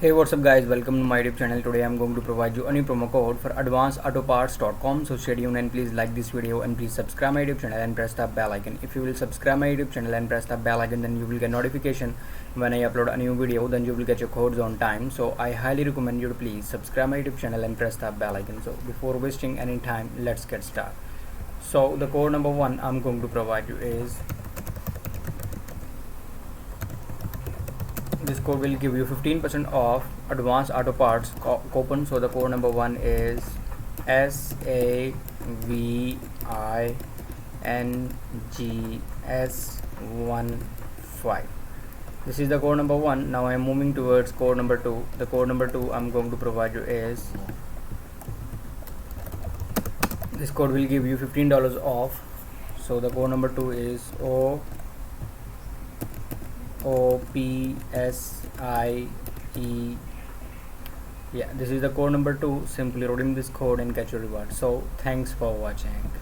Hey, what's up guys, welcome to my YouTube channel. Today I'm going to provide you a new promo code for advancedautoparts.com. So stay tuned and please like this video and please subscribe my YouTube channel and press the bell icon. If you will subscribe my YouTube channel and press the bell icon, then you will get notification when I upload a new video. Then you will get your codes on time. So I highly recommend you to please subscribe my YouTube channel and press the bell icon. So before wasting any time, let's get started. So the code number one I'm going to provide you is, this code will give you 15% off advanced auto parts coupon. So the code number one is SAVINGS15. This is the code number one. Now I am moving towards code number two. The code number two I'm going to provide you is, this code will give you $15 off. So the code number two is OPSIE. Yeah, this is the code number two. Simply redeem this code and get your reward. So thanks for watching.